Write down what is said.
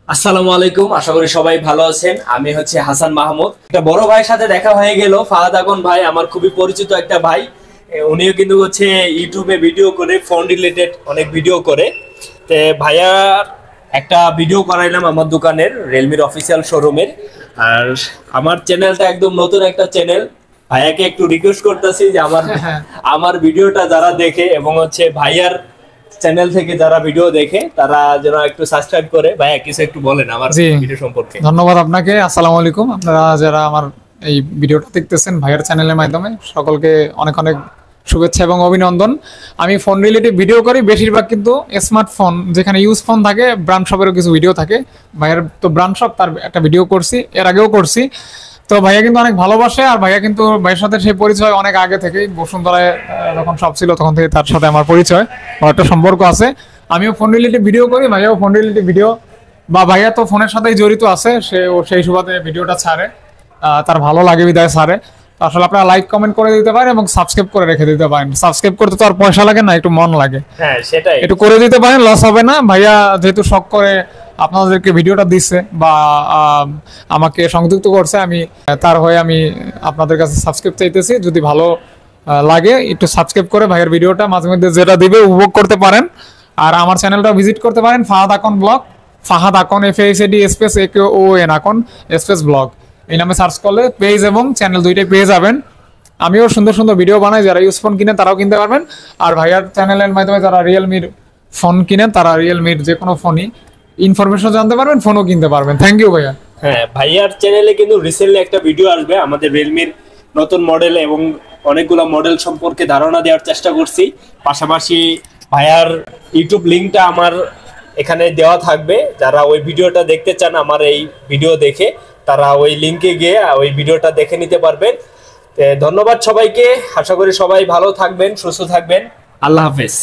আসসালামু আলাইকুম, আশা করি সবাই ভালো আছেন। আমি হচ্ছে হাসান মাহমুদ। একটা বড় ভাইয়ের সাথে দেখা হয়ে গেল, ফাহাদ আকন ভাই, আমার খুবই পরিচিত একটা ভাই। উনিও কিন্তু হচ্ছে ইউটিউবে ভিডিও করে, ফোন রিলেটেড অনেক ভিডিও করে। তে ভাইয়ার একটা ভিডিও করাইলাম আমার দোকানের, রিয়েলমির অফিসিয়াল শোরুমের। আর আমার চ্যানেলটা একদম নতুন একটা চ্যানেল। ভাইয়াকে একটু রিকোয়েস্ট করতেছি যে আমার আমার ভিডিওটা যারা দেখে এবং হচ্ছে ভাইয়ার চ্যানেল থেকে যারা ভিডিও দেখে তারা যেন একটু সাবস্ক্রাইব করে। ভাইয়া কিছু একটু বলেন আমার জি, ভিডিও সম্পর্কে। ধন্যবাদ আপনাকে। আসসালামু আলাইকুম। আপনারা যারা আমার এই ভিডিওটা দেখতেছেন ভাইয়ের চ্যানেলের মাধ্যমে, সকলকে অনেক অনেক শুভেচ্ছা এবং অভিনন্দন। আমি ফোন রিলেটেড ভিডিও করি বেশিরভাগ, কিন্তু স্মার্টফোন যেখানে ইউজ ফোন থাকে, ব্র্যান্ড শপেরও কিছু ভিডিও থাকে। ভাইয়ের তো ব্র্যান্ড শপ, তার একটা ভিডিও করছি, এর আগেও করছি। তো ভাইয়া কিন্তু অনেক ভালোবাসে, আর ভাইয়া কিন্তু ভাইয়ের সাথে সেই পরিচয় অনেক আগে থেকেই। বসুন্ধরায় যখন সব ছিল তখন থেকে তার সাথে আমার পরিচয় বা একটা সম্পর্ক আছে। আমিও ফোন রিলেটেড ভিডিও করি, ভাইয়াও ফোন রিলেটেড ভিডিও, বা ভাইয়া তো ফোনের সাথেই জড়িত আছে, সে ও সেই সুবাদে ভিডিওটা ছাড়ে, তার ভালো লাগে বিদায় ছাড়ে। তো আসলে আপনারা লাইক কমেন্ট করে দিতে পারেন এবং সাবস্ক্রাইব করে রেখে দিতে পারেন। সাবস্ক্রাইব করতে তো আর পয়সা লাগে না, একটু মন লাগে। হ্যাঁ, সেটাই। একটু করে দিতে পারেন, লস হবে না। ভাইয়া যেহেতু শখ করে আপনাদেরকে ভিডিওটা দিচ্ছে বা আমাকে সংযুক্ত করছে, আমি তার হয়ে আমি আপনাদের কাছে সাবস্ক্রাইব চাইতেছি। যদি ভালো লাগে একটু সাবস্ক্রাইব করে ভাইয়ের ভিডিওটা মাঝে মধ্যে যেটা দিবে উপভোগ করতে পারেন। আর আমার চ্যানেলটা ভিজিট করতে পারেন, Fahad Akon blog, Fahad Akon FAHD space AKON Akon space blog, এই নামে সার্চ করলে পেজ এবং চ্যানেল দুইটাই পেয়ে যাবেন। আমিও সুন্দর সুন্দর ভিডিও বানাই, যারা ইউজ ফোন কিনেন তারাও কিনতে পারবেন। আর ভাইয়ার চ্যানেলের মাধ্যমে যারা রিয়েলমির ফোন কিনেন তারা রিয়েলমির যে কোনো ফোনই ইনফরমেশন জানতে পারবেন, ফোনও কিনতে পারবেন। থ্যাংক ইউ ভাইয়া। হ্যাঁ, ভাইয়ার চ্যানেলে কিন্তু রিসেন্টলি একটা ভিডিও আসবে আমাদের রিয়েলমির নতুন মডেল এবং অনেকগুলো মডেল সম্পর্কে ধারণা দেওয়ার চেষ্টা করছি। পাশাপাশি ভাইয়ার ইউটিউব লিঙ্কটা আমার এখানে দেওয়া থাকবে। যারা ওই ভিডিওটা দেখতে চান আমার এই ভিডিও দেখে, তারা ওই লিঙ্কে গিয়ে ওই ভিডিওটা দেখে নিতে পারবেন। ধন্যবাদ সবাইকে। আশা করি সবাই ভালো থাকবেন, সুস্থ থাকবেন। আল্লাহ হাফেজ।